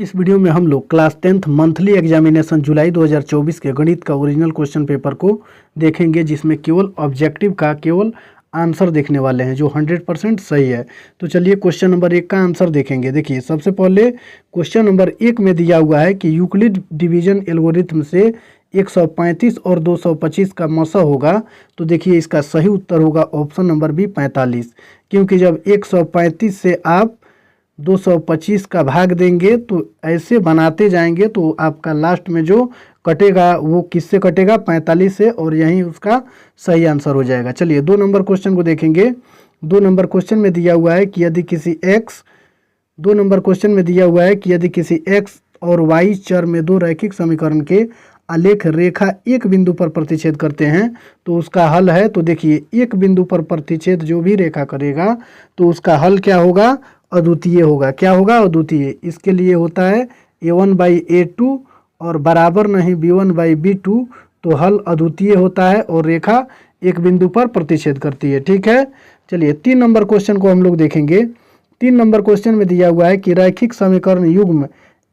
इस वीडियो में हम लोग क्लास 10th मंथली एग्जामिनेशन जुलाई 2024 के गणित का ओरिजिनल क्वेश्चन पेपर को देखेंगे, जिसमें केवल ऑब्जेक्टिव का केवल आंसर देखने वाले हैं जो 100% सही है। तो चलिए क्वेश्चन नंबर 1 का आंसर देखेंगे। देखिए सबसे पहले क्वेश्चन नंबर 1 में दिया हुआ है कि यूक्लिड डिवीजन एल्गोरिथम से 135 और 225 का मसा होगा। तो देखिए इसका सही उत्तर होगा ऑप्शन नंबर बी 45, क्योंकि जब 135 से आप 225 का भाग देंगे तो ऐसे बनाते जाएंगे तो आपका लास्ट में जो कटेगा वो किससे कटेगा, 45 से, और यही उसका सही आंसर हो जाएगा। चलिए 2 नंबर क्वेश्चन को देखेंगे। 2 नंबर क्वेश्चन में दिया हुआ है कि यदि किसी x 2 नंबर क्वेश्चन में दिया हुआ है कि यदि किसी x और y चर में 2 रैखिक समीकरण के आलेख रेखा एक बिंदु पर प्रतिच्छेद करते हैं तो उसका हल है। तो देखिए एक बिंदु पर प्रतिच्छेद जो भी रेखा करेगा तो उसका हल क्या होगा, अद्वितीय होगा। क्या होगा, अद्वितीय। इसके लिए होता है a1/a2 और बराबर नहीं b1/b2, तो हल अद्वितीय होता है और रेखा एक बिंदु पर प्रतिच्छेद करती है। ठीक है, चलिए 3 नंबर क्वेश्चन को हम लोग देखेंगे। 3 नंबर क्वेश्चन में दिया हुआ है कि रैखिक समीकरण युग्म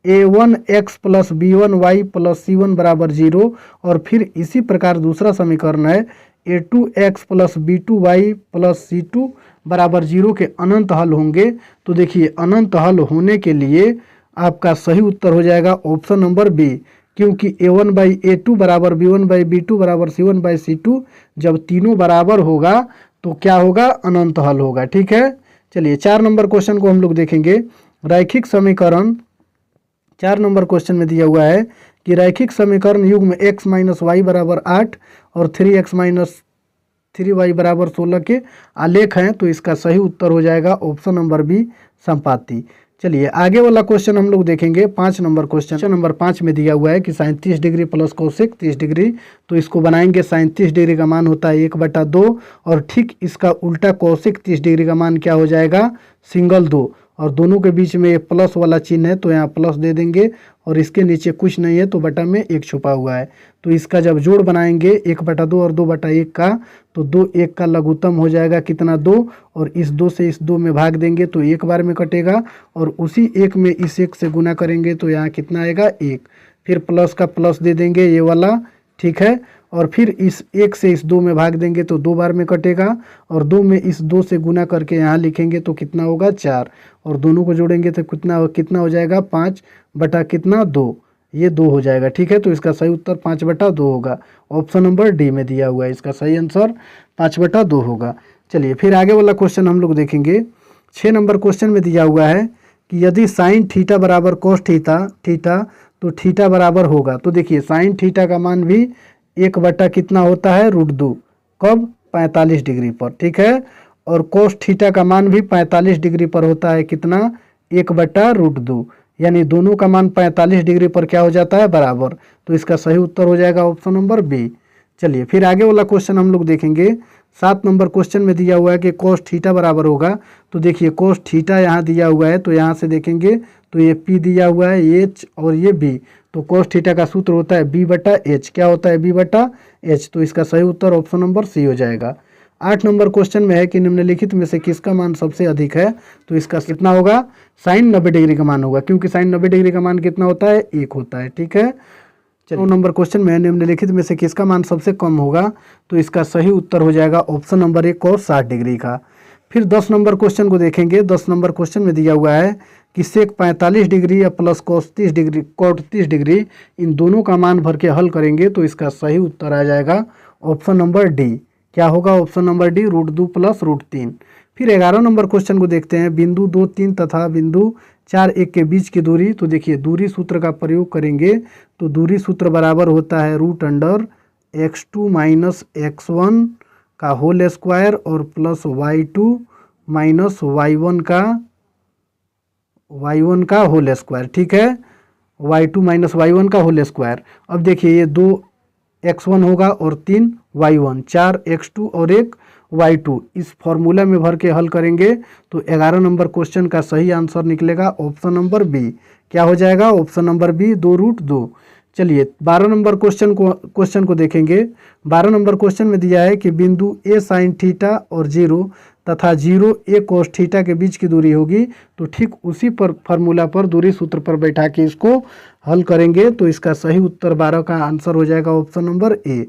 a1x + b1y + c1 = 0, और फिर इसी प्रकार दूसरा समीकरण है a2x + b2y + c2 = 0 के अनंत हल होंगे। तो देखिए अनंत हल होने के लिए आपका सही उत्तर हो जाएगा ऑप्शन नंबर बी, क्योंकि a1/a2 = b1/b2 = c1/c2 जब तीनों बराबर होगा तो क्या होगा, अनंत हल होगा। ठीक है, चलिए 4 नंबर क्वेश्चन को हम लोग देखेंगे। रैखिक समीकरण 4 नंबर क्वेश्चन में दिया हुआ है कि रैखिक समीकरण युग्म x - y = 8 और 3x - 3y = 16 के आलेख हैं। तो इसका सही उत्तर हो जाएगा ऑप्शन नंबर बी, संपाति। चलिए आगे वाला क्वेश्चन हम लोग देखेंगे। 5 नंबर क्वेश्चन नंबर 5 में दिया हुआ है कि sin 30 degree plus cosec 30 degree. तो इसको बनाएंगे। sin 30 डिग्री का मान होता है 1/2, और ठीक इसका उल्टा कोसेक 30 डिग्री का मान क्या हो जाएगा, सिंगल 2, और दोनों के बीच में ये प्लस वाला चिन्ह है तो यहाँ प्लस दे देंगे, और इसके नीचे कुछ नहीं है तो बटा में 1 छुपा हुआ है। तो इसका जब जोड़ बनाएंगे 1/2 और 2/1 का, तो 2 1 का लघुत्तम हो जाएगा कितना, 2, और इस 2 से इस 2 में भाग देंगे तो एक बार में कटेगा, और उसी 1 में इस 1 से गुना करेंगे तो यहाँ कितना आएगा, 1। फिर प्लस का प्लस दे देंगे ये वाला, ठीक है, और फिर इस 1 से इस 2 में भाग देंगे तो 2 बार में कटेगा, और 2 में इस 2 से गुना करके यहाँ लिखेंगे तो कितना होगा, 4, और दोनों को जोड़ेंगे तो कितना हो जाएगा, 5/2, ये 2 हो जाएगा। ठीक है, तो इसका सही उत्तर 5/2 होगा। ऑप्शन नंबर डी में दिया हुआ है, इसका सही आंसर 5/2 होगा। चलिए फिर आगे वाला क्वेश्चन हम लोग देखेंगे। 6 नंबर क्वेश्चन में दिया हुआ है कि यदि साइन थीटा बराबर कोस थीटा तो थीटा बराबर होगा। तो देखिए साइन थीटा का मान भी 1 कितना होता है, √2, कब, 45 डिग्री पर। ठीक है, और कोस थीटा का मान भी 45 डिग्री पर होता है कितना, 1/√2, यानी दोनों का मान 45 डिग्री पर क्या हो जाता है, बराबर। तो इसका सही उत्तर हो जाएगा ऑप्शन नंबर बी। चलिए फिर आगे वाला क्वेश्चन हम लोग देखेंगे। 7 नंबर क्वेश्चन में दिया हुआ है कि कोस थीटा बराबर होगा। तो देखिए कोस थीटा यहाँ दिया हुआ है तो यहाँ से देखेंगे तो ये P दिया हुआ है, H और ये B। तो कोस थीटा का सूत्र होता है B/H। क्या होता है, B/H। तो इसका सही उत्तर ऑप्शन नंबर सी हो जाएगा। 8 नंबर क्वेश्चन में है कि निम्नलिखित में से किसका मान सबसे अधिक है। तो इसका कितना होगा, साइन 90 डिग्री का मान होगा, क्योंकि साइन 90 डिग्री का मान कितना होता है, 1 होता है। ठीक है, 9 नंबर क्वेश्चन में निम्नलिखित में से किसका मान सबसे कम होगा। तो इसका सही उत्तर हो जाएगा ऑप्शन नंबर 1 cos 60 डिग्री का। फिर 10 नंबर क्वेश्चन को देखेंगे। 10 नंबर क्वेश्चन में दिया हुआ है कि सेक 45 डिग्री या प्लस cos 30 डिग्री, इन दोनों का मान भर के हल करेंगे तो इसका सही उत्तर आ जाएगा ऑप्शन नंबर डी। क्या होगा, ऑप्शन नंबर डी, √2 + √3। फिर 11 नंबर क्वेश्चन को देखते हैं। बिंदु 2, 3 तथा बिंदु 4, 1 के बीच की दूरी। तो देखिए दूरी सूत्र का प्रयोग करेंगे तो दूरी सूत्र बराबर होता है √x2 - x1 का होल स्क्वायर और प्लस y2 - y1 का होल स्क्वायर। ठीक है, y2 - y1 का होल स्क्वायर। अब देखिए ये 2x1 होगा और 3y1, 4x2 और 1y2, इस फॉर्मूला में भर के हल करेंगे तो 11 नंबर क्वेश्चन का सही आंसर निकलेगा ऑप्शन नंबर बी। क्या हो जाएगा, ऑप्शन नंबर बी, 2√2। चलिए 12 नंबर क्वेश्चन को देखेंगे। 12 नंबर क्वेश्चन में दिया है कि बिंदु ए साइन थीटा और 0 तथा 0 a cos थीटा के बीच की दूरी होगी, तो ठीक उसी पर फार्मूला पर दूरी सूत्र पर बैठा के इसको हल करेंगे तो इसका सही उत्तर 12 का आंसर हो जाएगा ऑप्शन नंबर ए।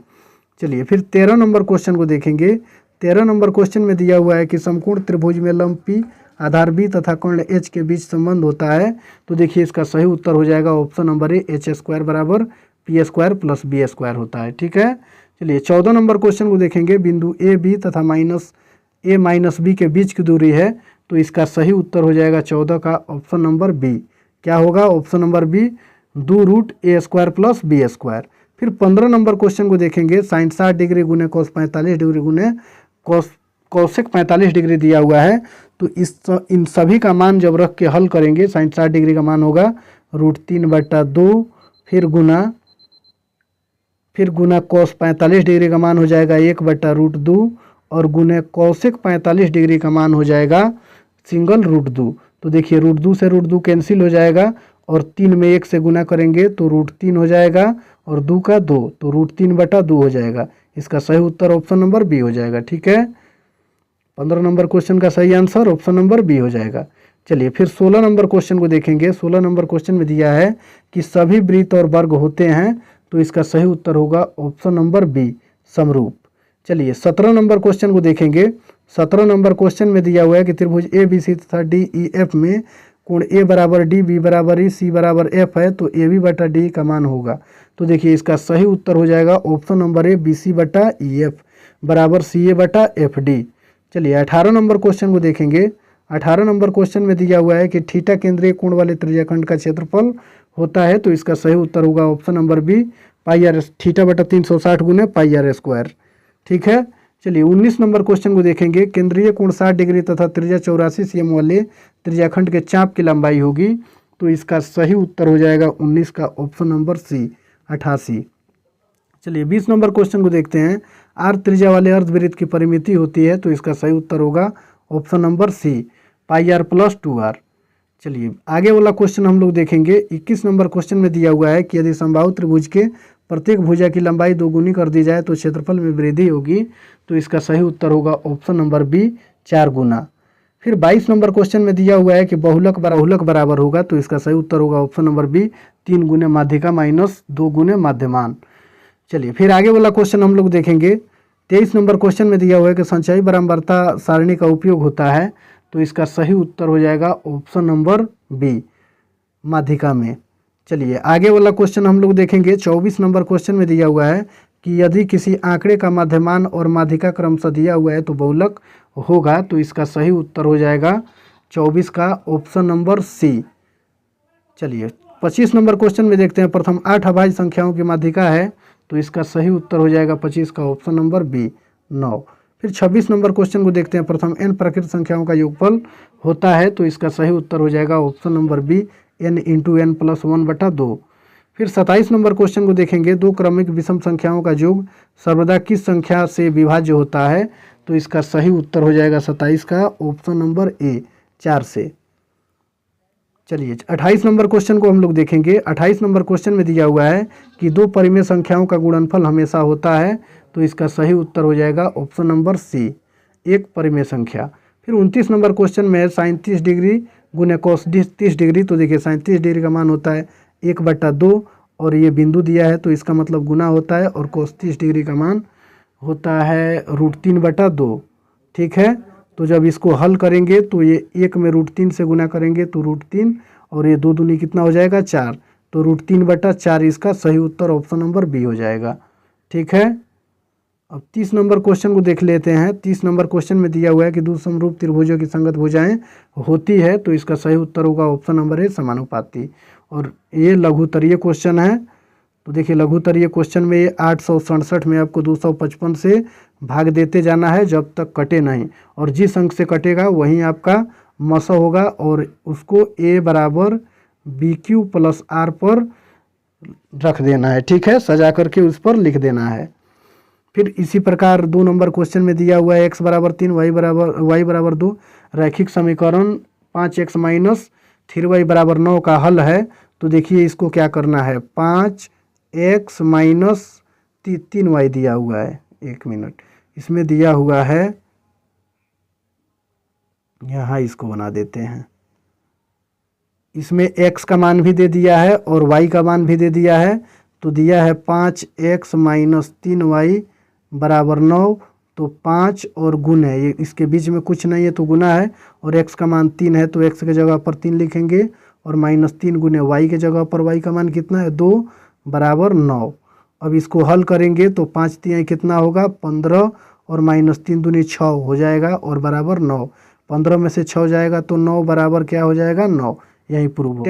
चलिए फिर 13 नंबर क्वेश्चन को देखेंगे। 13 नंबर क्वेश्चन में दिया हुआ है कि समकोण त्रिभुज में लंब P, आधार B तथा कोण H के बीच संबंध होता है, तो देखिए इसका सही उत्तर हो जाएगा option number A, h square बराबर P square plus B square होता है। ठीक है, चलिए 14 नंबर क्वेश्चन को देखेंगे। बिंदु ए बी तथा ए माइनस बी के बीच की दूरी है, तो इसका सही उत्तर हो जाएगा 14 का ऑप्शन नंबर बी। क्या होगा option number B, 2 root A square plus B square. फिर 15 नंबर क्वेश्चन को देखेंगे। साइन 60 डिग्री गुने कॉस 45 डिग्री गुने कौशिक 45 डिग्री दिया हुआ है, तो इन सभी का मान जब रख के हल करेंगे, साइन 60 डिग्री का मान होगा √3/2, फिर गुना कॉस 45 डिग्री का मान हो जाएगा 1/√2 और गुने कौशिक 45 डिग्री का मान हो जाएगा सिंगल √2। तो देखिए √2 से √2 कैंसिल हो जाएगा और 3 में 1 से गुना करेंगे तो √3 हो जाएगा और 2 का 2, तो √3/2 हो जाएगा। इसका सही उत्तर ऑप्शन नंबर बी हो जाएगा। ठीक है, 15 नंबर क्वेश्चन का सही आंसर ऑप्शन नंबर बी हो जाएगा। चलिए फिर 16 नंबर क्वेश्चन को देखेंगे। 16 नंबर क्वेश्चन में दिया है कि सभी वृत्त और वर्ग होते हैं, तो इसका सही उत्तर होगा ऑप्शन नंबर बी, समरूप। चलिए 17 नंबर क्वेश्चन को देखेंगे। 17 नंबर क्वेश्चन में दिया हुआ है कि त्रिभुज ए बी सी तथा डी ई एफ में कोण ए बराबर डी, बी बराबर ई, सी बराबर एफ है, तो ए बी बटा डी का मान होगा। तो देखिए इसका सही उत्तर हो जाएगा option number A, B C बटा ई एफ बराबर सी ए बटा एफ डी। चलिए 18 नंबर क्वेश्चन को देखेंगे। 18 नंबर क्वेश्चन में दिया हुआ है कि थीटा केंद्रीय कोण वाले त्रिज्याखंड का क्षेत्रफल होता है, तो इसका सही उत्तर होगा option number B, pi R theta बटा 360 गुने पाई आर स्क्वायर। ठीक है, चलिए 19 नंबर क्वेश्चन को देखेंगे। केंद्रीय कोण 60 डिग्री तथा त्रिज्या 84 cm वाले त्रिज्याखंड के चाप की लंबाई होगी, तो इसका सही उत्तर हो जाएगा 19 का ऑप्शन नंबर सी, 88। चलिए 20 नंबर क्वेश्चन को देखते हैं। आर त्रिज्या वाले अर्धवृत्त की परिमिति होती है, तो इसका सही उत्तर होगा option number C, pi R plus 2r। चलिए आगे वाला क्वेश्चन हम लोग देखेंगे। 21 नंबर क्वेश्चन में दिया हुआ है कि यदि समबाहु त्रिभुज के प्रत्येक भुजा की लंबाई 2 गुनी कर दी जाए तो क्षेत्रफल में वृद्धि होगी, तो इसका सही उत्तर होगा ऑप्शन नंबर बी, 4 गुना। फिर 22 नंबर क्वेश्चन में दिया हुआ है कि बहुलक बराबर होगा, तो इसका सही उत्तर होगा ऑप्शन नंबर बी, 3 गुने माध्यिका माइनस 2 गुने माध्यमान। चलिए फिर आगे वाला क्वेश्चन हम लोग देखेंगे। 23 नंबर क्वेश्चन में दिया हुआ है कि संचयी बारंबारता सारणी का उपयोग होता है, तो इसका सही उत्तर हो जाएगा ऑप्शन नंबर बी, माध्यिका में। चलिए आगे वाला क्वेश्चन हम लोग देखेंगे। 24 नंबर क्वेश्चन में दिया हुआ है कि यदि किसी आंकड़े का माध्यमान और माध्यिका क्रमशः दिया हुआ है तो बहुलक होगा, तो इसका सही उत्तर हो जाएगा 24 का ऑप्शन नंबर सी। चलिए 25 नंबर क्वेश्चन में देखते हैं। प्रथम 8 अभाज्य संख्याओं की माध्यिका है, तो इसका सही उत्तर हो जाएगा 25 का ऑप्शन नंबर बी, 9। फिर 26 नंबर क्वेश्चन को देखते हैं। प्रथम n प्रकृत संख्याओं का योगफल होता है, तो इसका सही उत्तर हो जाएगा option number B, n into n plus 1/2। फिर 27 नंबर क्वेश्चन को देखेंगे। 2 क्रमिक विषम संख्याओं का योग सर्वदा किस संख्या से विभाज्य होता है, तो इसका सही उत्तर हो जाएगा 27 का ऑप्शन नंबर ए, 4 से। चलिए 28 नंबर क्वेश्चन को हम लोग देखेंगे। 28 नंबर क्वेश्चन में दिया हुआ है कि 2 परिमेय संख्याओं का गुणनफल हमेशा होता है, तो इसका सही उत्तर हो जाएगा ऑप्शन नंबर सी, 1 परिमेय संख्या। फिर 29 नंबर क्वेश्चन में साइन 30 डिग्री गुने कॉस 30 डिग्री, तो देखिए साइन 30 डिग्री का मान होता है 1/2 और ये बिंदु दिया है, तो इसका मतलब गुना होता है, और कॉस 30 डिग्री का मान होता है √3/2। ठीक है, तो जब इसको हल करेंगे तो ये 1 में √3 से गुना करेंगे तो √3 और ये 2 दूनी कितना हो जाएगा 4, तो √3/4 इसका सही उत्तर ऑप्शन नंबर बी हो जाएगा। ठीक है, अब 30 नंबर क्वेश्चन को देख लेते हैं। 30 नंबर क्वेश्चन में दिया हुआ है कि 2 समरूप त्रिभुजों की संगत भुजाएं होती है, तो इसका सही उत्तर होगा ऑप्शन नंबर ए, समानुपाती। और ये लघुत्तरीय क्वेश्चन है, तो देखिए लघुत्तरीय क्वेश्चन में ये 867 में आपको 255 से भाग देते जाना है जब तक कटे नहीं, और जिस अंक से कटेगा वहीं आपका मसो होगा और उसको a बराबर BQ प्लस R पर रख देना है। ठीक है, सजा करके उस पर लिख देना है। फिर इसी प्रकार 2 नंबर क्वेश्चन में दिया हुआ है x बराबर 3 y बराबर 2 रैखिक समीकरण 5x माइनस 3y बराबर 9 का हल है, तो देखिए इसको क्या करना है। 5x माइनस 3y दिया हुआ है, 1 मिनट, इसमें दिया हुआ है यहाँ इसको बना देते हैं। इसमें x का मान भी दे दिया है और y का मान भी दे दिया है। तो दिया है 5x माइनस 3y बराबर 9। तो 5 और गुण है, ये इसके बीच में कुछ नहीं है तो गुना है, और x का मान 3 है तो x के जगह पर 3 लिखेंगे, और माइनस 3 गुने y के जगह पर y का मान कितना है 2 बराबर 9। अब इसको हल करेंगे तो 5 तिहाई कितना होगा 15, और माइनस 3 दूनी 6 हो जाएगा, और बराबर 9। 15 में से 6 जाएगा तो 9 बराबर क्या हो जाएगा 9। यही प्रूव हो।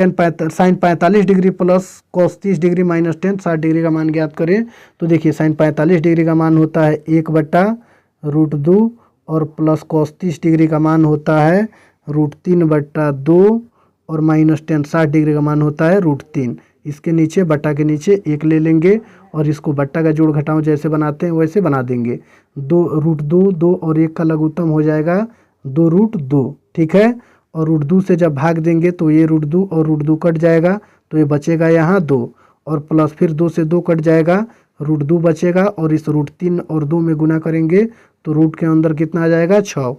Sine 45 degree plus cos 30 degree minus 10 60 degree का मान ज्ञात करें। तो देखिए साइन 45 डिग्री का मान होता है 1/√2, और प्लस कॉस 30 डिग्री का मान होता है √3/2, और माइनस 10 60 डिग्री का मान होता है √3। इसके नीचे बट्टा के नीचे 1 ले लेंगे, और इसको बट्टा का जोड़ घटाव जैसे बनाते हैं वैसे बना देंगे। 2√2 2 और 1 का लघुत्तम हो जाएगा 2√2, ठीक है। और √2 से जब भाग देंगे तो ये √2 और √2 कट जाएगा, तो ये बचेगा यहाँ 2, और प्लस फिर 2 से 2 कट जाएगा, √2 बचेगा, और इस √3 और 2 में गुना करेंगे तो रूट के अंदर कितना आ जाएगा 6,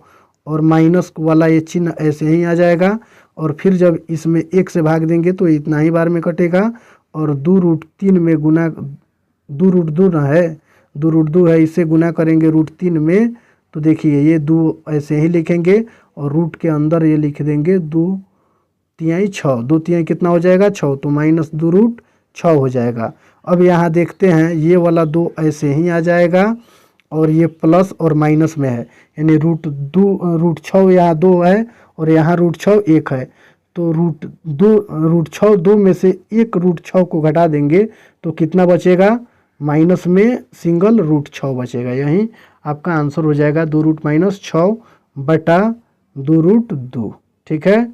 और माइनस वाला ये चिन्ह ऐसे ही आ जाएगा। और फिर जब इसमें 1 से भाग देंगे तो इतना ही बार में कटेगा, और 2√3 में गुना 2√2 है 2√2 है, इससे गुना करेंगे √3 में, तो देखिए ये 2 ऐसे ही लिखेंगे, और रूट के अंदर ये लिख देंगे 2 तिहाई 6, 2 तिहाई कितना हो जाएगा 6, तो माइनस 2√6 हो जाएगा। अब यहाँ देखते हैं ये वाला 2 ऐसे ही आ जाएगा, और ये प्लस और माइनस में है, यानी √6 यहाँ 2 है, और यहाँ √6 1 है, तो √6 2 में से 1 √6 को घटा देंगे तो कितना बचेगा, माइनस में सिंगल √6 बचेगा। यही आपका आंसर हो जाएगा 2√-6/2√2, ठीक है।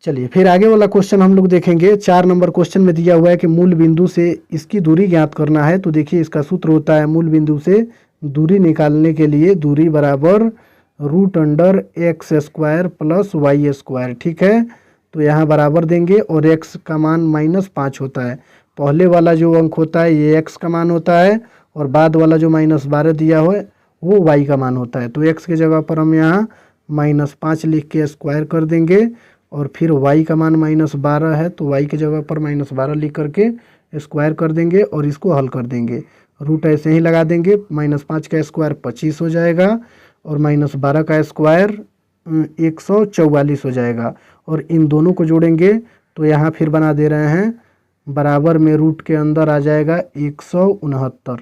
चलिए फिर आगे वाला क्वेश्चन हम लोग देखेंगे। 4 नंबर क्वेश्चन में दिया हुआ है कि मूल बिंदु से इसकी दूरी ज्ञात करना है। तो देखिए इसका सूत्र होता है मूल बिंदु से दूरी निकालने के लिए दूरी बराबर √x² प्लस y², ठीक है। तो यहाँ बराबर देंगे, और x का मान -5 होता है। पहले वाला जो अंक होता है ये x का मान होता है, और बाद वाला जो -12 दिया हो वो y का मान होता है। तो x की जगह पर हम यहाँ -5 लिख के स्क्वायर कर देंगे, और फिर y का मान -12 है तो y की जगह पर -12 लिख करके स्क्वायर कर देंगे, और इसको हल कर देंगे। रूट ऐसे ही लगा देंगे, -5 का स्क्वायर 25 हो जाएगा, और -12 का स्क्वायर 144 हो जाएगा, और इन दोनों को जोड़ेंगे तो यहाँ फिर बना दे रहे हैं बराबर में रूट के अंदर आ जाएगा 169।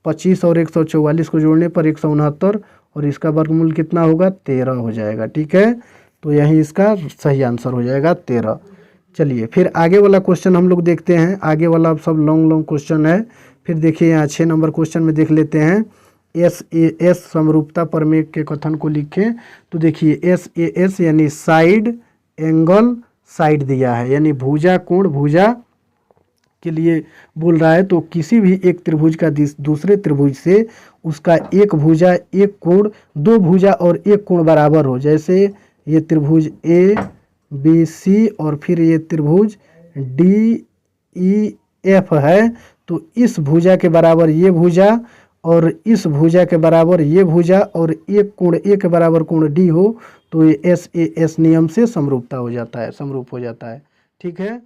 25 और 144 को जोड़ने पर 169, और इसका वर्गमूल कितना होगा 13 हो जाएगा, ठीक है। तो यही इसका सही आंसर हो जाएगा 13। चलिए फिर आगे वाला क्वेश्चन हम लोग देखते हैं। आगे वाला सब लॉन्ग क्वेश्चन है। फिर देखिए यहाँ 6 नंबर क्वेश्चन में देख लेते हैं। SAS समरूपता प्रमेय के कथन को लिखें। तो देखिए SAS यानी साइड एंगल साइड दिया है, यानी भुजा कोण भुजा के लिए बोल रहा है। तो किसी भी एक त्रिभुज का दूसरे त्रिभुज से उसका एक भुजा एक कोण, 2 भुजा और एक कोण बराबर हो। जैसे ये त्रिभुज ABC और फिर ये त्रिभुज DEF है, तो इस भुजा के बराबर ये भुजा और इस भुजा के बराबर ये भुजा, और एक कोण ए के बराबर कोण D हो, तो ये SAS नियम से समरूपता हो जाता है, समरूप हो जाता है, ठीक है।